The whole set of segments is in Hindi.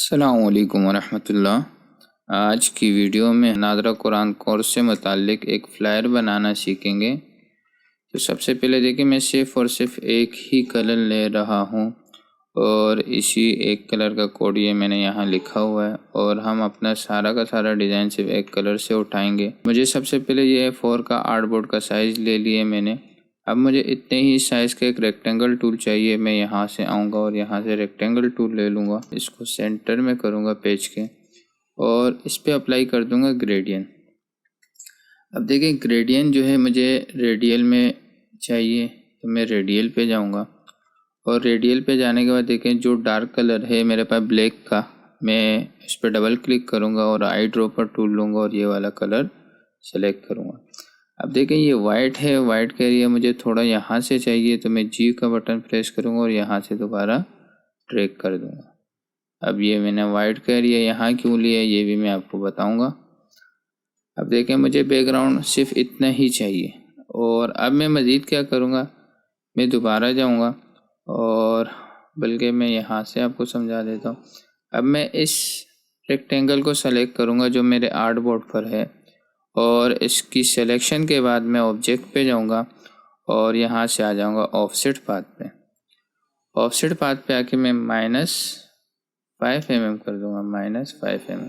अस्सलामुअलैकुम वरहमतुल्लाह। आज की वीडियो में नादरा कुरान कोर्स से मुताल्लिक़ एक फ़्लायर बनाना सीखेंगे। तो सबसे पहले देखिए, मैं सिर्फ़ और सिर्फ एक ही कलर ले रहा हूँ और इसी एक कलर का कोड ये मैंने यहाँ लिखा हुआ है और हम अपना सारा का सारा डिज़ाइन सिर्फ एक कलर से उठाएंगे। मुझे सबसे पहले ये A4 का आर्टबोर्ड का साइज़ ले लिए मैंने। अब मुझे इतने ही साइज़ का एक रेक्टेंगल टूल चाहिए। मैं यहाँ से आऊँगा और यहाँ से रेक्टेंगल टूल ले लूँगा, इसको सेंटर में करूँगा पेज के और इस पर अप्लाई कर दूँगा ग्रेडियंट। अब देखिए, ग्रेडियंट जो है मुझे रेडियल में चाहिए, तो मैं रेडियल पे जाऊँगा और रेडियल पे जाने के बाद देखें जो डार्क कलर है मेरे पास ब्लैक का, मैं इस पर डबल क्लिक करूँगा और आई ड्रॉपर टूल लूँगा और ये वाला कलर सेलेक्ट करूँगा। अब देखें ये वाइट है, वाइट का एरिया मुझे थोड़ा यहाँ से चाहिए, तो मैं जी का बटन प्रेस करूँगा और यहाँ से दोबारा ड्रैग कर दूँगा। अब ये मैंने वाइट का एरिया यहाँ क्यों लिया ये भी मैं आपको बताऊँगा। अब देखें मुझे बैकग्राउंड सिर्फ इतना ही चाहिए और अब मैं मज़ीद क्या करूँगा, मैं दोबारा जाऊँगा और बल्कि मैं यहाँ से आपको समझा देता हूँ। अब मैं इस रेक्टेंगल को सेलेक्ट करूँगा जो मेरे आर्टबोर्ड पर है और इसकी सिलेक्शन के बाद मैं ऑब्जेक्ट पे जाऊँगा और यहाँ से आ जाऊँगा ऑफसेट पाथ पे। ऑफसेट पाथ पे आके मैं -5 mm कर दूँगा, -5 mm।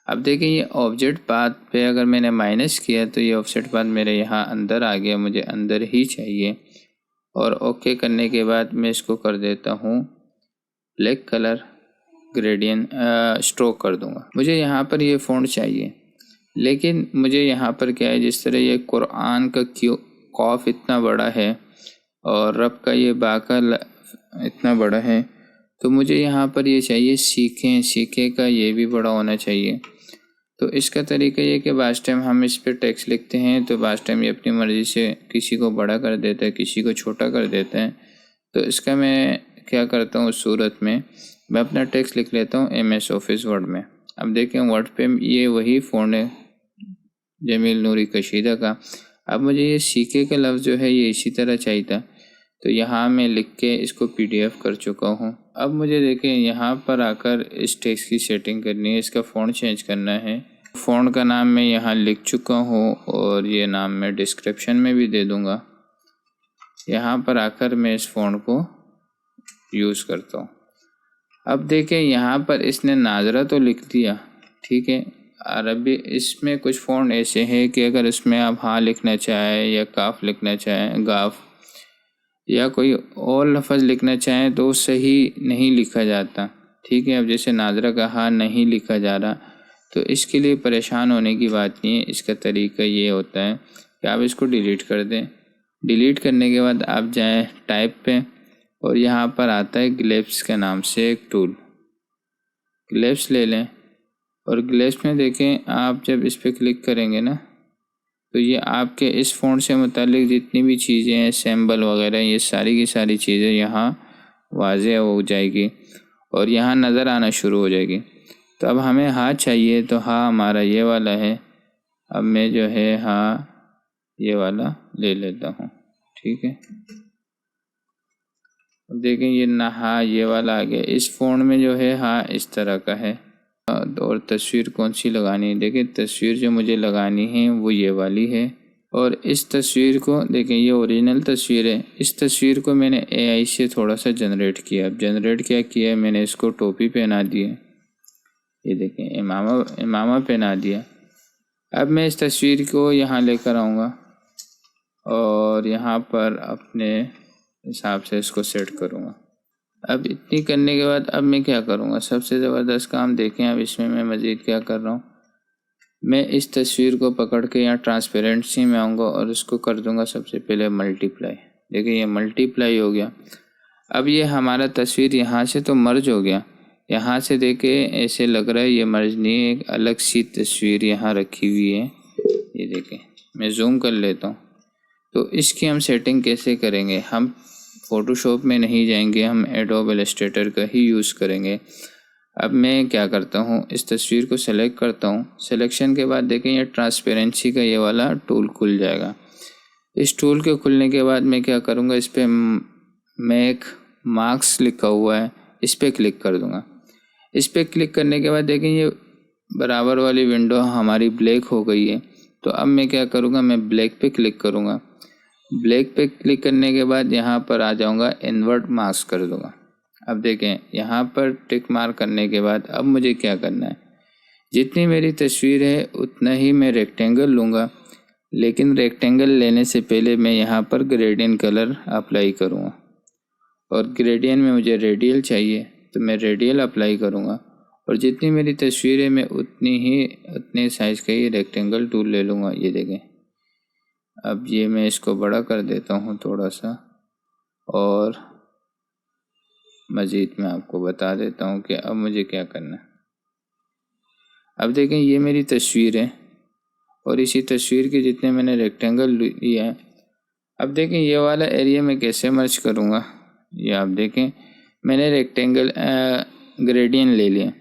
अब देखिए ये ऑब्जेक्ट पाथ पे अगर मैंने माइनस किया तो ये ऑफसेट पाथ मेरे यहाँ अंदर आ गया, मुझे अंदर ही चाहिए। और ओके करने के बाद मैं इसको कर देता हूँ ब्लैक कलर, ग्रेडियंट स्ट्रोक कर दूँगा। मुझे यहाँ पर ये फ़ॉन्ट चाहिए, लेकिन मुझे यहाँ पर क्या है, जिस तरह ये कुरान का कॉफ इतना बड़ा है और रब का ये बाका इतना बड़ा है, तो मुझे यहाँ पर ये चाहिए सीखे का ये भी बड़ा होना चाहिए। तो इसका तरीका ये कि बाज़ टाइम हम इस पर टेक्स्ट लिखते हैं तो बाज़ टाइम ये अपनी मर्ज़ी से किसी को बड़ा कर देता है, किसी को छोटा कर देता है। तो इसका मैं क्या करता हूँ, उस सूरत में मैं अपना टेक्स्ट लिख लेता हूँ MS ऑफिस वर्ड में। अब देखें वर्ड पे ये वही फ़ॉन्ट है जमील नूरी कशीदा का। अब मुझे ये सीखे का लफ्ज़ जो है ये इसी तरह चाहिए था, तो यहाँ मैं लिख के इसको PDF कर चुका हूँ। अब मुझे देखें यहाँ पर आकर इस टेक्स्ट की सेटिंग करनी है, इसका फ़ॉन्ट चेंज करना है। फ़ॉन्ट का नाम मैं यहाँ लिख चुका हूँ और ये नाम मैं डिस्क्रिप्शन में भी दे दूँगा। यहाँ पर आकर मैं इस फ़ॉन्ट को यूज़ करता हूँ। अब देखें यहाँ पर इसने नाजरा तो लिख दिया, ठीक है। अरबी इसमें कुछ फ़ॉन्ट ऐसे हैं कि अगर इसमें आप हाँ लिखना चाहें या काफ लिखना चाहें, गाफ या कोई और लफ्ज़ लिखना चाहें तो सही नहीं लिखा जाता, ठीक है। अब जैसे नाजरा का हाँ नहीं लिखा जा रहा, तो इसके लिए परेशान होने की बात नहीं है। इसका तरीका ये होता है कि आप इसको डिलीट कर दें। डिलीट करने के बाद आप जाएं टाइप पे और यहाँ पर आता है ग्लिब्स के नाम से एक टूल, ग्लिब्स ले लें और ग्लिब्स में देखें आप जब इस पर क्लिक करेंगे ना, तो ये आपके इस फ़ॉन्ट से मुतालिक जितनी भी चीज़ें हैं, सिंबल वगैरह, ये सारी की सारी चीज़ें यहाँ वाज़ेह हो जाएगी और यहाँ नज़र आना शुरू हो जाएगी। तो अब हमें हाँ चाहिए, तो हाँ हमारा ये वाला है। अब मैं जो है हाँ ये वाला ले लेता हूँ, ठीक है। अब देखें ये ना हाँ ये वाला आ गया। इस फ़ॉन्ट में जो है हाँ इस तरह का है। और तस्वीर कौन सी लगानी है, देखिए तस्वीर जो मुझे लगानी है वो ये वाली है। और इस तस्वीर को देखें, ये ओरिजिनल तस्वीर है। इस तस्वीर को मैंने AI से थोड़ा सा जनरेट किया। अब जनरेट क्या किया है, मैंने इसको टोपी पहना दी है, ये देखें इमामा पहना दिया। अब मैं इस तस्वीर को यहाँ लेकर आऊँगा और यहाँ पर अपने हिसाब से इसको सेट करूँगा। अब इतनी करने के बाद अब मैं क्या करूँगा, सबसे ज़बरदस्त काम देखें। अब इसमें मैं मज़ीद क्या कर रहा हूँ, मैं इस तस्वीर को पकड़ के यहाँ ट्रांसपेरेंसी में आऊँगा और इसको कर दूँगा सबसे पहले मल्टीप्लाई। देखिए ये मल्टीप्लाई हो गया। अब ये हमारा तस्वीर यहाँ से तो मर्ज हो गया, यहाँ से देखे ऐसे लग रहा है ये मर्ज नहीं है, एक अलग सी तस्वीर यहाँ रखी हुई है। ये देखें मैं जूम कर लेता हूँ। तो इसकी हम सेटिंग कैसे करेंगे, हम फ़ोटोशॉप में नहीं जाएंगे, हम एडोब इलस्ट्रेटर का ही यूज़ करेंगे। अब मैं क्या करता हूँ, इस तस्वीर को सेलेक्ट करता हूँ। सिलेक्शन के बाद देखें ये ट्रांसपेरेंसी का ये वाला टूल खुल जाएगा। इस टूल के खुलने के बाद मैं क्या करूँगा, इस पर मेक मार्क्स लिखा हुआ है, इस पर क्लिक कर दूँगा। इस पर क्लिक करने के बाद देखें ये बराबर वाली विंडो हमारी ब्लैक हो गई है। तो अब मैं क्या करूँगा, मैं ब्लैक पे क्लिक करूँगा। ब्लैक पे क्लिक करने के बाद यहाँ पर आ जाऊँगा, इन्वर्ट मास्क कर दूँगा। अब देखें यहाँ पर टिक मार्क करने के बाद अब मुझे क्या करना है, जितनी मेरी तस्वीर है उतना ही मैं रेक्टेंगल लूँगा, लेकिन रेक्टेंगल लेने से पहले मैं यहाँ पर ग्रेडियंट कलर अप्लाई करूँगा। और ग्रेडियंट में मुझे रेडियल चाहिए तो मैं रेडियल अप्लाई करूँगा। और जितनी मेरी तस्वीर है मैं उतने साइज़ का ही रेक्टेंगल टूल ले लूँगा। ये देखें, अब ये मैं इसको बड़ा कर देता हूँ थोड़ा सा, और मज़ीद मैं आपको बता देता हूँ कि अब मुझे क्या करना है। अब देखें ये मेरी तस्वीर है और इसी तस्वीर के जितने मैंने रेक्टेंगल लिया है। अब देखें ये वाला एरिया मैं कैसे मर्ज करूँगा। ये आप देखें मैंने रेक्टेंगल ग्रेडियंट ले लिया।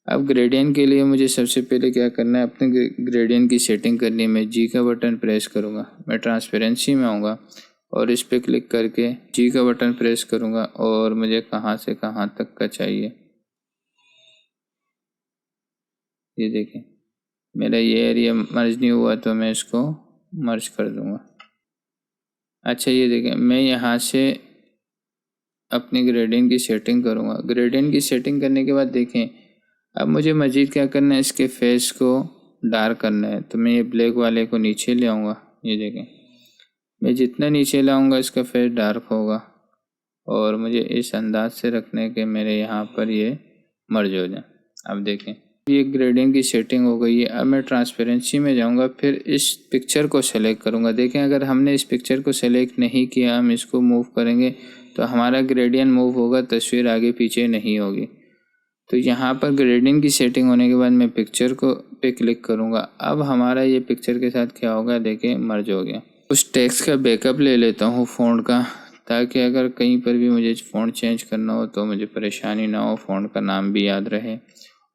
अब ग्रेडियंट के लिए मुझे सबसे पहले क्या करना है, अपने ग्रेडियंट की सेटिंग करनी है। मैं जी का बटन प्रेस करूँगा, मैं ट्रांसपेरेंसी में आऊँगा और इस पर क्लिक करके जी का बटन प्रेस करूँगा और मुझे कहाँ से कहाँ तक का चाहिए। ये देखें मेरा ये एरिया मर्ज नहीं हुआ तो मैं इसको मर्ज कर दूँगा। अच्छा ये देखें मैं यहाँ से अपनी ग्रेडियंट की सेटिंग करूँगा। ग्रेडियंट की सेटिंग करने के बाद देखें अब मुझे मज़ीद क्या करना है, इसके फेस को डार्क करना है। तो मैं ये ब्लैक वाले को नीचे ले आऊँगा। ये देखें मैं जितना नीचे लाऊँगा इसका फेस डार्क होगा और मुझे इस अंदाज से रखने के मेरे यहाँ पर ये मर्ज हो जाए। अब देखें ये ग्रेडियंट की सेटिंग हो गई है। अब मैं ट्रांसपेरेंसी में जाऊँगा, फिर इस पिक्चर को सेलेक्ट करूँगा। देखें अगर हमने इस पिक्चर को सेलेक्ट नहीं किया, हम इसको मूव करेंगे तो हमारा ग्रेडियंट मूव होगा, तस्वीर आगे पीछे नहीं होगी। तो यहाँ पर ग्रेडियंट की सेटिंग होने के बाद मैं पिक्चर को पे क्लिक करूँगा। अब हमारा ये पिक्चर के साथ क्या होगा, देखें मर्ज हो गया। उस टेक्स्ट का बैकअप ले लेता हूँ फ़ॉन्ट का, ताकि अगर कहीं पर भी मुझे फ़ॉन्ट चेंज करना हो तो मुझे परेशानी ना हो, फ़ॉन्ट का नाम भी याद रहे।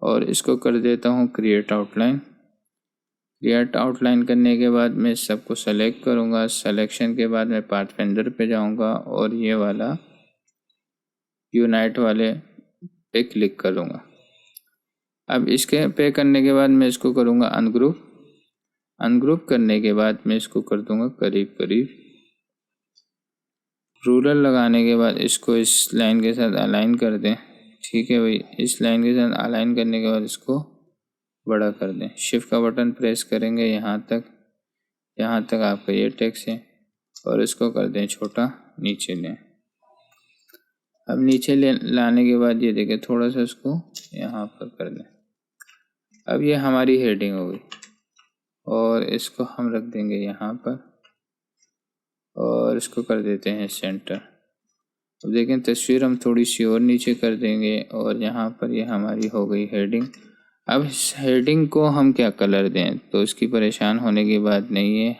और इसको कर देता हूँ क्रिएट आउटलाइन। क्रिएट आउटलाइन करने के बाद मैं सबको सेलेक्ट करूँगा। सेलेक्शन के बाद मैं पाथफाइंडर पे जाऊँगा और ये वाला यूनाइट वाले पे क्लिक करूँगा। अब इसके पे करने के बाद मैं इसको करूँगा अनग्रुप। अनग्रुप करने के बाद मैं इसको कर दूँगा करीब करीब। रूलर लगाने के बाद इसको इस लाइन के साथ अलाइन कर दें। ठीक है भाई, इस लाइन के साथ अलाइन करने के बाद इसको बड़ा कर दें। शिफ्ट का बटन प्रेस करेंगे यहाँ तक आपका ये टेक्स्ट है और इसको कर दें छोटा, नीचे लें। अब नीचे लाने के बाद ये देखें थोड़ा सा इसको यहाँ पर कर दें। अब ये हमारी हेडिंग हो गई और इसको हम रख देंगे यहाँ पर और इसको कर देते हैं सेंटर। अब देखें तस्वीर हम थोड़ी सी और नीचे कर देंगे और यहाँ पर ये हमारी हो गई हेडिंग। अब इस हेडिंग को हम क्या कलर दें, तो इसकी परेशान होने की बात नहीं है।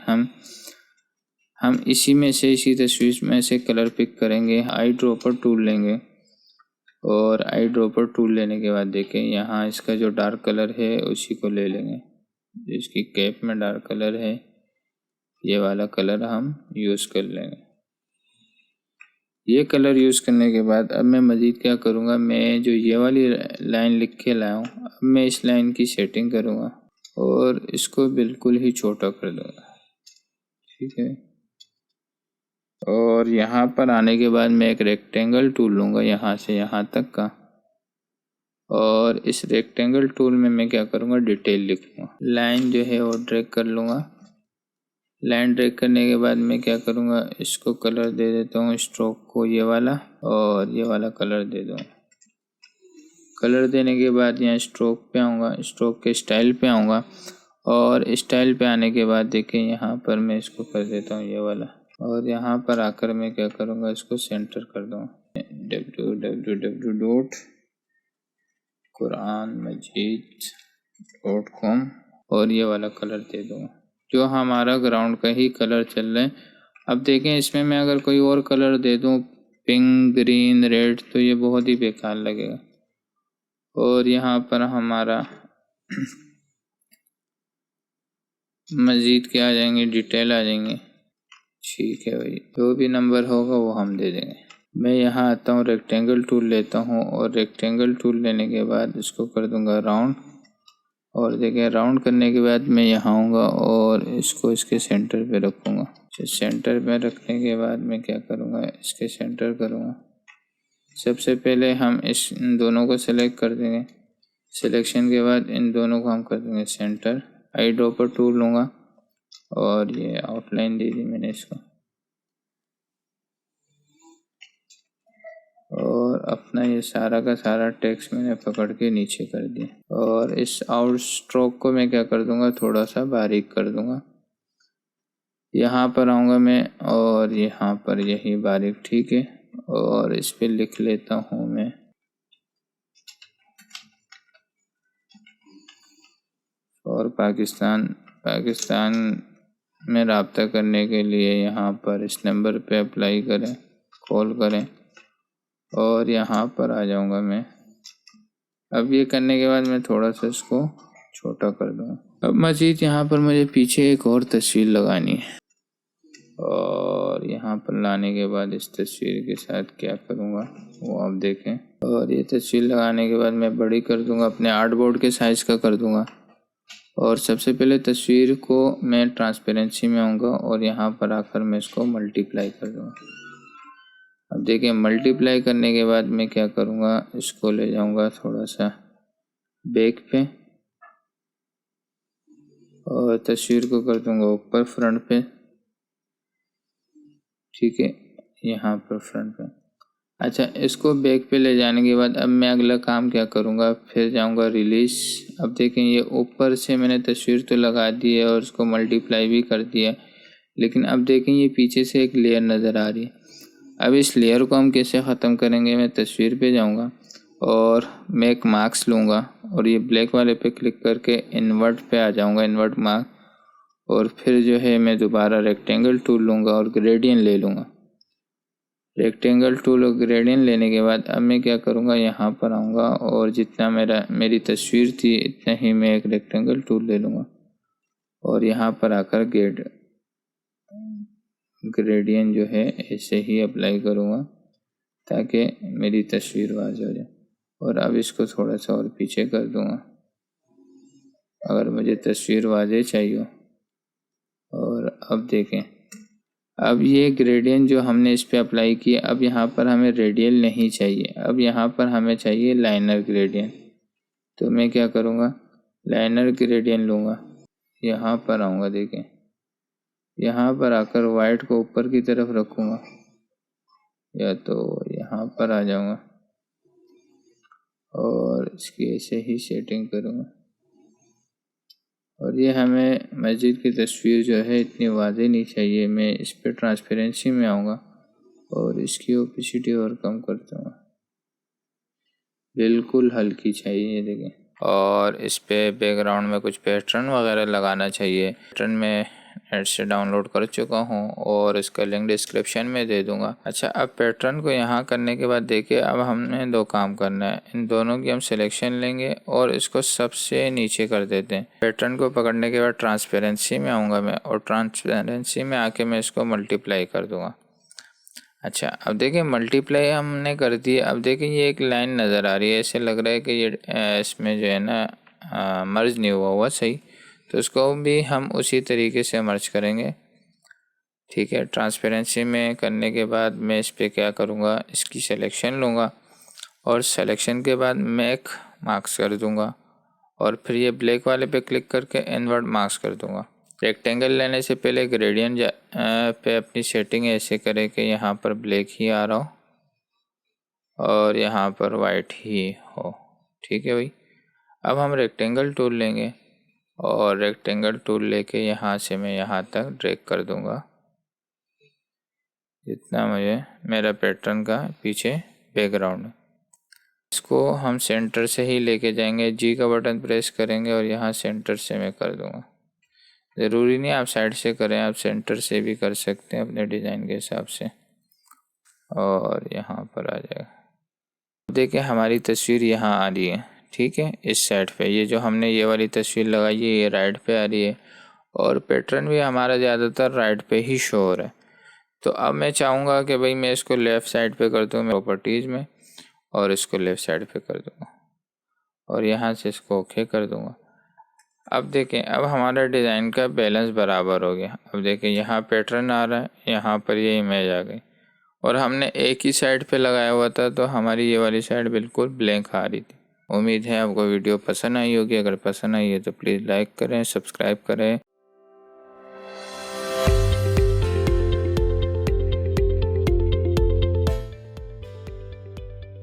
हम इसी तस्वीर में से कलर पिक करेंगे। आई ड्रॉपर टूल लेंगे और आई ड्रॉपर टूल लेने के बाद देखें यहाँ इसका जो डार्क कलर है उसी को ले लेंगे। इसकी कैप में डार्क कलर है, ये वाला कलर हम यूज़ कर लेंगे। ये कलर यूज़ करने के बाद अब मैं मज़ीद क्या करूँगा, मैं जो ये वाली लाइन लिख के लाया हूँ, अब मैं इस लाइन की सेटिंग करूँगा और इसको बिल्कुल ही छोटा कर दूँगा। ठीक है, और यहाँ पर आने के बाद मैं एक रेक्टेंगल टूल लूँगा यहाँ से यहाँ तक का, और इस रेक्टेंगल टूल में मैं क्या करूँगा, डिटेल लिखूँगा। लाइन जो है वो ड्रैग कर लूँगा। लाइन ड्रैग करने के बाद मैं क्या करूँगा, इसको कलर दे देता हूँ, स्ट्रोक को ये वाला और ये वाला कलर दे दूँगा। कलर देने के बाद यहाँ स्ट्रोक पे आऊँगा, स्ट्रोक के स्टाइल पे आऊँगा और स्टाइल पे आने के बाद देखें यहाँ पर मैं इसको कर देता हूँ ये वाला, और यहाँ पर आकर मैं क्या करूँगा, इसको सेंटर कर दूँगा। www.quranmajid.com और ये वाला कलर दे दूँगा जो हमारा ग्राउंड का ही कलर चल रहा है। अब देखें इसमें मैं अगर कोई और कलर दे दूँ, पिंक, ग्रीन, रेड, तो ये बहुत ही बेकार लगेगा। और यहाँ पर हमारा मज़ीद क्या आ जाएंगे, डिटेल आ जाएंगे। ठीक है भाई, जो भी नंबर होगा वो हम दे देंगे। मैं यहाँ आता हूँ, रेक्टेंगल टूल लेता हूँ और रेक्टेंगल टूल लेने के बाद इसको कर दूँगा राउंड। और देखिए राउंड करने के बाद मैं यहाँ आऊँगा और इसको इसके सेंटर पे रखूँगा। सेंटर पे रखने के बाद मैं क्या करूँगा, इसके सेंटर करूँगा। सबसे पहले हम इन दोनों को सेलेक्ट कर देंगे। सिलेक्शन के बाद इन दोनों को हम कर देंगे सेंटर। आई ड्रॉपर टूल लूँगा और ये आउटलाइन दे दी मैंने इसको, और अपना ये सारा का सारा टेक्स्ट मैंने पकड़ के नीचे कर दिया। और इस आउट स्ट्रोक को मैं क्या कर दूंगा, थोड़ा सा बारीक कर दूंगा। यहाँ पर आऊँगा मैं और यहाँ पर यही बारीक, ठीक है। और इस पे लिख लेता हूँ मैं और पाकिस्तान में राब्ता करने के लिए यहाँ पर इस नंबर पे अप्लाई करें, कॉल करें। और यहाँ पर आ जाऊँगा मैं। अब ये करने के बाद मैं थोड़ा सा इसको छोटा कर दूँगा। अब मज़ीद यहाँ पर मुझे पीछे एक और तस्वीर लगानी है, और यहाँ पर लाने के बाद इस तस्वीर के साथ क्या करूँगा वो आप देखें। और ये तस्वीर लगाने के बाद मैं बड़ी कर दूँगा, अपने आर्टबोर्ड के साइज़ का कर दूँगा। और सबसे पहले तस्वीर को मैं ट्रांसपेरेंसी में आऊँगा और यहाँ पर आकर मैं इसको मल्टीप्लाई कर दूँगा। अब देखिए मल्टीप्लाई करने के बाद मैं क्या करूँगा, इसको ले जाऊँगा थोड़ा सा बैक पे और तस्वीर को कर दूँगा ऊपर फ्रंट पे, ठीक है, यहाँ पर फ्रंट पे। अच्छा, इसको बैक पे ले जाने के बाद अब मैं अगला काम क्या करूँगा, फिर जाऊँगा रिलीज। अब देखें ये ऊपर से मैंने तस्वीर तो लगा दी है और उसको मल्टीप्लाई भी कर दिया, लेकिन अब देखें ये पीछे से एक लेयर नज़र आ रही है। अब इस लेयर को हम कैसे ख़त्म करेंगे, मैं तस्वीर पे जाऊँगा और मैं एक मार्क्स लूँगा और ये ब्लैक वाले पे क्लिक करके इन्वर्ट पे आ जाऊँगा, इन्वर्ट मार्क। और फिर जो है मैं दोबारा रेक्टेंगल टूल लूँगा और ग्रेडियंट ले लूँगा। रेक्टेंगल टूल और ग्रेडियंट लेने के बाद अब मैं क्या करूँगा, यहाँ पर आऊँगा और जितना मेरी तस्वीर थी इतना ही मैं एक रेक्टेंगल टूल ले लूँगा और यहाँ पर आकर ग्रेडियंट जो है ऐसे ही अप्लाई करूँगा ताकि मेरी तस्वीर वाज़ हो जाए। और अब इसको थोड़ा सा और पीछे कर दूँगा अगर मुझे तस्वीर वाज़े चाहिए। और अब देखें, अब ये ग्रेडियंट जो हमने इस पे अप्लाई किया, अब यहाँ पर हमें रेडियल नहीं चाहिए, अब यहाँ पर हमें चाहिए लाइनर ग्रेडियंट। तो मैं क्या करूँगा, लाइनर ग्रेडियंट लूँगा, यहाँ पर आऊँगा, देखें यहाँ पर आकर वाइट को ऊपर की तरफ रखूँगा या तो यहाँ पर आ जाऊँगा और इसकी ऐसे ही सेटिंग करूँगा। और ये हमें मस्जिद की तस्वीर जो है इतनी वाज़ेह नहीं चाहिए। मैं इस पर ट्रांसपेरेंसी में आऊँगा और इसकी ओपेसिटी और कम करता हूँ, बिल्कुल हल्की चाहिए देखें। और इस पे बैकग्राउंड में कुछ पैटर्न वगैरह लगाना चाहिए। पैटर्न में नेट से डाउनलोड कर चुका हूँ और इसका लिंक डिस्क्रिप्शन में दे दूँगा। अच्छा, अब पैटर्न को यहाँ करने के बाद देखिए अब हमने दो काम करना है। इन दोनों की हम सिलेक्शन लेंगे और इसको सबसे नीचे कर देते हैं। पैटर्न को पकड़ने के बाद ट्रांसपेरेंसी में आऊँगा मैं और ट्रांसपेरेंसी में आके मैं इसको मल्टीप्लाई कर दूँगा। अच्छा, अब देखिए मल्टीप्लाई हमने कर दिया। अब देखिए ये एक लाइन नज़र आ रही है, ऐसे लग रहा है कि ये इसमें जो है ना मर्ज नहीं हुआ सही, तो उसको भी हम उसी तरीके से मर्ज करेंगे, ठीक है। ट्रांसपेरेंसी में करने के बाद मैं इस पर क्या करूँगा, इसकी सिलेक्शन लूँगा और सिलेक्शन के बाद मैक मार्क्स कर दूँगा और फिर ये ब्लैक वाले पे क्लिक करके इनवर्ट मार्क्स कर दूँगा। रेक्टेंगल लेने से पहले ग्रेडियंट पे अपनी सेटिंग ऐसे करें कि यहाँ पर ब्लैक ही आ रहा हो और यहाँ पर वाइट ही हो, ठीक है भाई। अब हम रेक्टेंगल टूल लेंगे और रेक्टेंगल टूल लेके यहाँ से मैं यहाँ तक ड्रैग कर दूँगा जितना मुझे मेरा पैटर्न का पीछे बैकग्राउंड। इसको हम सेंटर से ही लेके जाएंगे, जी का बटन प्रेस करेंगे और यहाँ सेंटर से मैं कर दूँगा। ज़रूरी नहीं आप साइड से करें, आप सेंटर से भी कर सकते हैं अपने डिज़ाइन के हिसाब से। और यहाँ पर आ जाएगा, देखिए हमारी तस्वीर यहाँ आ रही है, ठीक है। इस साइड पे ये जो हमने ये वाली तस्वीर लगाई है ये राइट पे आ रही है और पैटर्न भी हमारा ज़्यादातर राइट पे ही शो हो रहा है। तो अब मैं चाहूँगा कि भाई मैं इसको लेफ़्ट साइड पे कर दूँ प्रॉपर्टीज़ में, और इसको लेफ़्ट साइड पे कर दूँगा और यहाँ से इसको ओके कर दूँगा। अब देखें, अब हमारा डिज़ाइन का बैलेंस बराबर हो गया। अब देखें यहाँ पैटर्न आ रहा है, यहाँ पर ये इमेज आ गई, और हमने एक ही साइड पे लगाया हुआ था तो हमारी ये वाली साइड बिल्कुल ब्लैंक आ रही थी। उम्मीद है आपको वीडियो पसंद आई होगी। अगर पसंद आई है तो प्लीज़ लाइक करें, सब्सक्राइब करें।